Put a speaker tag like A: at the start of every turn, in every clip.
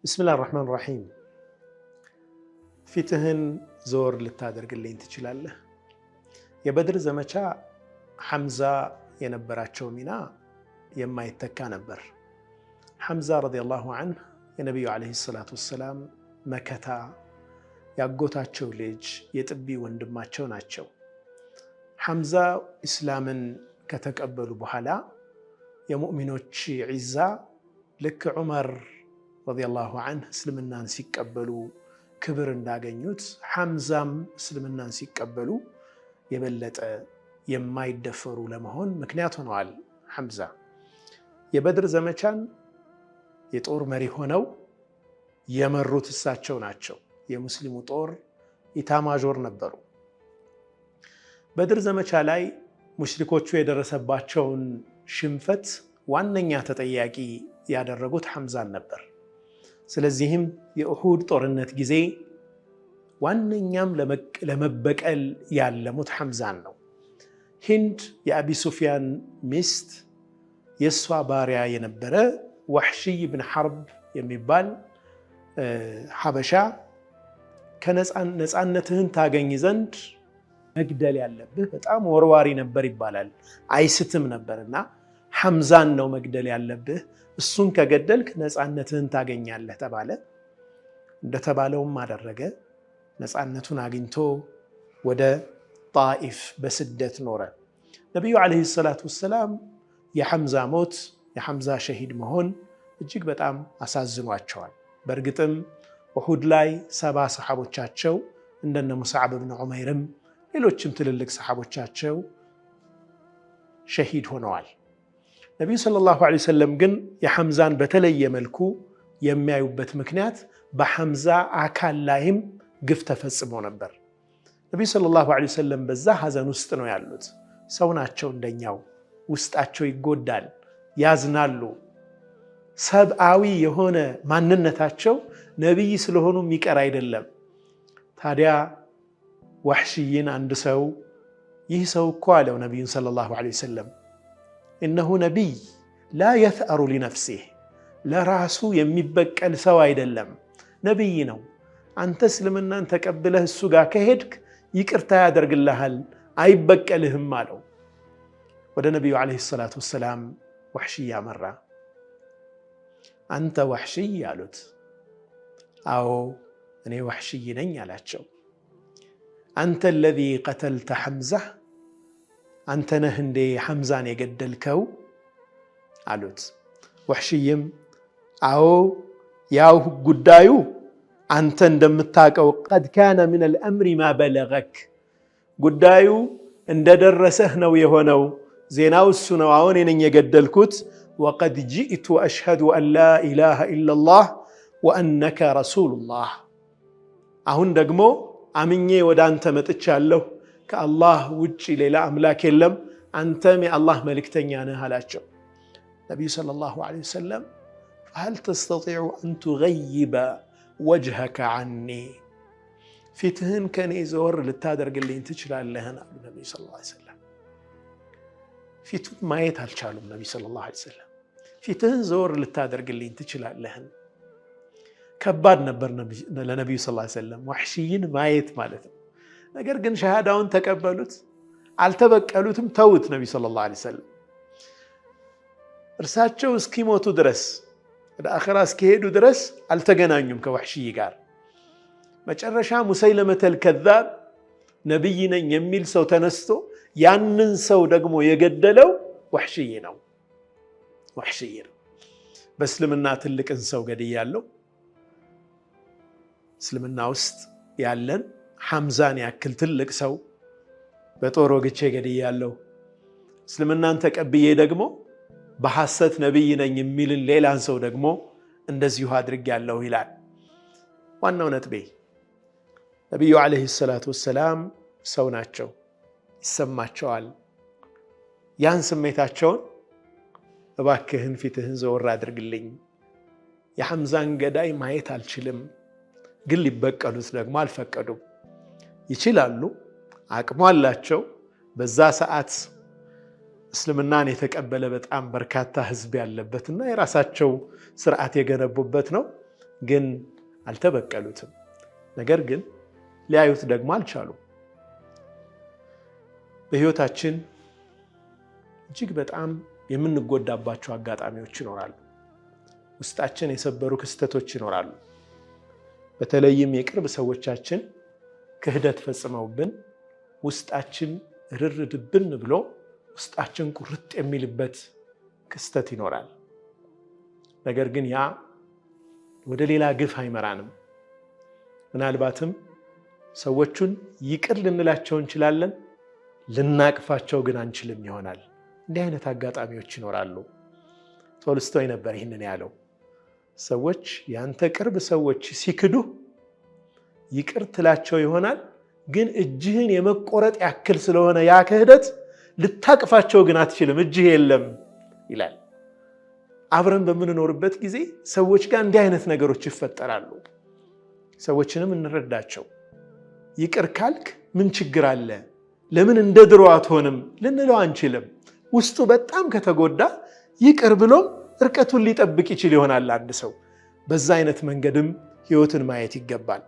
A: ብስሚላህ ራህማን ራሂም። ፊትህን ዞር ልታደርግልኝ ትችላለህ? የበድር ዘመቻ ሐምዛ የነበራቸው ሚና የማይተካ ነበር። ሐምዛ ረዲየላሁ ዐንሁ የነቢዩ ዓለይሂ ሰላቱ ወሰላም መከታ፣ ያጎታቸው ልጅ፣ የጥቢ ወንድማቸው ናቸው። ሐምዛ ኢስላምን ከተቀበሉ በኋላ የሙእሚኖች ዒዛ ልክ ዑመር ረዲየላሁ ዐንሁ እስልምናን ሲቀበሉ ክብር እንዳገኙት ሐምዛም እስልምናን ሲቀበሉ የበለጠ የማይደፈሩ ለመሆን ምክንያት ሆነዋል። ሐምዛ የበድር ዘመቻን የጦር መሪ ሆነው የመሩት እሳቸው ናቸው። የሙስሊሙ ጦር ኢታማዦር ነበሩ። በድር ዘመቻ ላይ ሙሽሪኮቹ የደረሰባቸውን ሽንፈት ዋነኛ ተጠያቂ ያደረጉት ሐምዛን ነበር። ስለዚህም የኡሁድ ጦርነት ጊዜ ዋነኛም ለመበቀል ያለሙት ሐምዛን ነው። ሂንድ የአቢ ሱፊያን ሚስት የእሷ ባሪያ የነበረ ወሕሺይ ብን ሐርብ የሚባል ሐበሻ ነፃነትህን ታገኝ ዘንድ መግደል ያለብህ በጣም ወርዋሪ ነበር ይባላል። አይስትም ነበርና ሐምዛን ነው መግደል ያለብህ፣ እሱን ከገደልክ ነፃነትህን ታገኛለህ ተባለ። እንደተባለውም አደረገ። ነፃነቱን አግኝቶ ወደ ጣኢፍ በስደት ኖረ። ነቢዩ ዓለይሂ ሰላቱ ወሰላም የሐምዛ ሞት፣ የሐምዛ ሸሂድ መሆን እጅግ በጣም አሳዝኗቸዋል። በእርግጥም ኡሁድ ላይ 70 ሰሓቦቻቸው እንደነ ሙስዓብ ብን ዑመይርም ሌሎችም ትልልቅ ሰሓቦቻቸው ሸሂድ ሆነዋል። ነቢዩ ሰለላሁ ዐለይሂ ወሰለም ግን የሐምዛን በተለየ መልኩ የሚያዩበት ምክንያት በሐምዛ አካል ላይም ግፍ ተፈጽሞ ነበር። ነቢዩ ሰለላሁ ዐለይሂ ወሰለም በዛ ሐዘን ውስጥ ነው ያሉት። ሰው ናቸው እንደኛው፣ ውስጣቸው ይጎዳል፣ ያዝናሉ። ሰብአዊ የሆነ ማንነታቸው ነቢይ ስለሆኑ የሚቀር አይደለም። ታዲያ ወሕሺይን አንድ ሰው ይህ ሰው እኮ አለው ነቢዩን ሰለላሁ ዐለይሂ ወሰለም እነሁ ነቢይ ላ የትአሩ ሊነፍሲህ፣ ለራሱ የሚበቀል ሰው አይደለም፣ ነቢይ ነው። አንተ እስልምናን ተቀብለህ እሱ ጋር ከሄድክ ይቅርታ ያደርግልሃል፣ አይበቀልህም አለው። ወደ ነቢዩ ዓለይሂ ሰላቱ ወሰላም ወሕሺይ አመራ። አንተ ወሕሺይ አሉት። አዎ እኔ ወሕሺይ ነኝ አላቸው። አንተ አለዚ ቀተልተ ሐምዛ፣ አንተ ነህ እንዴ ሐምዛን የገደልከው አሉት። ወሕሺይም አዎ ያው ጉዳዩ አንተ እንደምታውቀው ቀድ ካነ ሚነል አምሪ ማ በለገክ፣ ጉዳዩ እንደደረሰህ ነው የሆነው፣ ዜናው እሱ ነው። አሁን እኔ ነኝ የገደልኩት። ወቀድ ጂእቱ አሽሀዱ አን ላ ኢላሃ ኢለላህ ወአነከ ረሱሉላህ፣ አሁን ደግሞ አምኜ ወደ አንተ መጥቻለሁ፣ ከአላህ ውጭ ሌላ አምላክ የለም፣ አንተም የአላህ መልእክተኛ ነህ አላቸው። ነቢዩ ሰለላሁ ዐለይሂ ወሰለም ፈሀል ተስተጢዑ አን ቱገይበ ወጅሀከ ዐኒ፣ ፊትህን ከኔ ዘወር ልታደርግልኝ ትችላለህን አሉ ነቢዩ ሰለላሁ ዐለይሂ ወሰለም። ፊቱን ማየት አልቻሉም። ነቢዩ ሰለላሁ ዐለይሂ ወሰለም ፊትህን ዘወር ልታደርግልኝ ትችላለህን? ከባድ ነበር ለነቢዩ ሰለላሁ ዐለይሂ ወሰለም ወሕሺይን ማየት ማለት ነው። ነገር ግን ሸሃዳውን ተቀበሉት፣ አልተበቀሉትም፣ ተውት። ነቢዩ ሰለላሁ ዐለይሂ ወሰለም እርሳቸው እስኪሞቱ ድረስ ወደ አኺራ እስኪሄዱ ድረስ አልተገናኙም ከወሕሺይ ጋር። መጨረሻ ሙሰይለመተል ከዛብ ነቢይ ነኝ የሚል ሰው ተነስቶ ያንን ሰው ደግሞ የገደለው ወሕሺይ ነው። ወሕሺይ ነው። በእስልምና ትልቅን ሰው ገድያለሁ፣ እስልምና ውስጥ ያለን ሐምዛን ያክል ትልቅ ሰው በጦር ወግቼ ገድያለሁ፣ እስልምናን ተቀብዬ ደግሞ በሐሰት ነቢይ ነኝ የሚልን ሌላን ሰው ደግሞ እንደዚሁ አድርጌያለሁ ይላል። ዋናው ነጥቤ ነቢዩ ዓለይሂ ሰላቱ ወሰላም ሰው ናቸው፣ ይሰማቸዋል። ያን ስሜታቸውን እባክህን ፊትህን ዘወር አድርግልኝ፣ የሐምዛን ገዳይ ማየት አልችልም፣ ግን ሊበቀሉት ደግሞ አልፈቀዱም። ይችላሉ፣ አቅሙ አላቸው። በዛ ሰዓት እስልምናን የተቀበለ በጣም በርካታ ህዝብ ያለበትና የራሳቸው ስርዓት የገነቡበት ነው። ግን አልተበቀሉትም። ነገር ግን ሊያዩት ደግሞ አልቻሉም። በህይወታችን እጅግ በጣም የምንጎዳባቸው አጋጣሚዎች ይኖራሉ። ውስጣችን የሰበሩ ክስተቶች ይኖራሉ። በተለይም የቅርብ ሰዎቻችን ክህደት ፈጽመውብን ውስጣችን ርርድብን ብሎ ውስጣችን ቁርጥ የሚልበት ክስተት ይኖራል። ነገር ግን ያ ወደ ሌላ ግፍ አይመራንም። ምናልባትም ሰዎቹን ይቅር ልንላቸው እንችላለን፣ ልናቅፋቸው ግን አንችልም ይሆናል። እንዲህ አይነት አጋጣሚዎች ይኖራሉ። ቶልስቶይ ነበር ይህንን ያለው። ሰዎች ያንተ ቅርብ ሰዎች ሲክዱ ይቅር ትላቸው ይሆናል፣ ግን እጅህን የመቆረጥ ያክል ስለሆነ ያ ክህደት ልታቅፋቸው ግን አትችልም፣ እጅህ የለም ይላል። አብረን በምንኖርበት ጊዜ ሰዎች ጋር እንዲህ አይነት ነገሮች ይፈጠራሉ። ሰዎችንም እንረዳቸው። ይቅር ካልክ ምን ችግር አለ? ለምን እንደ ድሮ አትሆንም ልንለው አንችልም። ውስጡ በጣም ከተጎዳ ይቅር ብሎም እርቀቱን ሊጠብቅ ይችል ይሆናል አንድ ሰው። በዛ አይነት መንገድም ህይወትን ማየት ይገባል።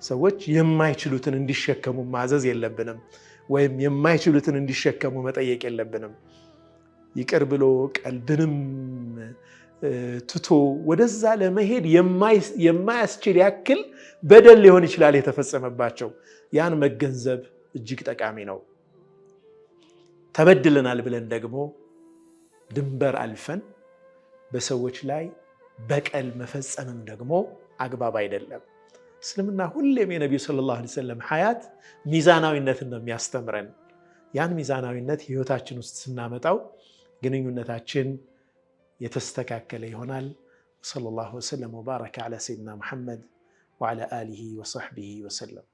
A: ሰዎች የማይችሉትን እንዲሸከሙ ማዘዝ የለብንም፣ ወይም የማይችሉትን እንዲሸከሙ መጠየቅ የለብንም። ይቅር ብሎ ቀልብንም ትቶ ወደዛ ለመሄድ የማያስችል ያክል በደል ሊሆን ይችላል የተፈጸመባቸው። ያን መገንዘብ እጅግ ጠቃሚ ነው። ተበድለናል ብለን ደግሞ ድንበር አልፈን በሰዎች ላይ በቀል መፈጸምም ደግሞ አግባብ አይደለም። እስልምና ሁሌም የነቢዩ ሰለላሁ ዐለይሂ ወሰለም ሐያት ሚዛናዊነትን ነው የሚያስተምረን። ያን ሚዛናዊነት ህይወታችን ውስጥ ስናመጣው ግንኙነታችን የተስተካከለ ይሆናል። ሰለላሁ ወሰለም ወባረከ ዐላ ሰይድና ሙሐመድ ወዐላ አሊሂ ወሰሕቢሂ ወሰለም።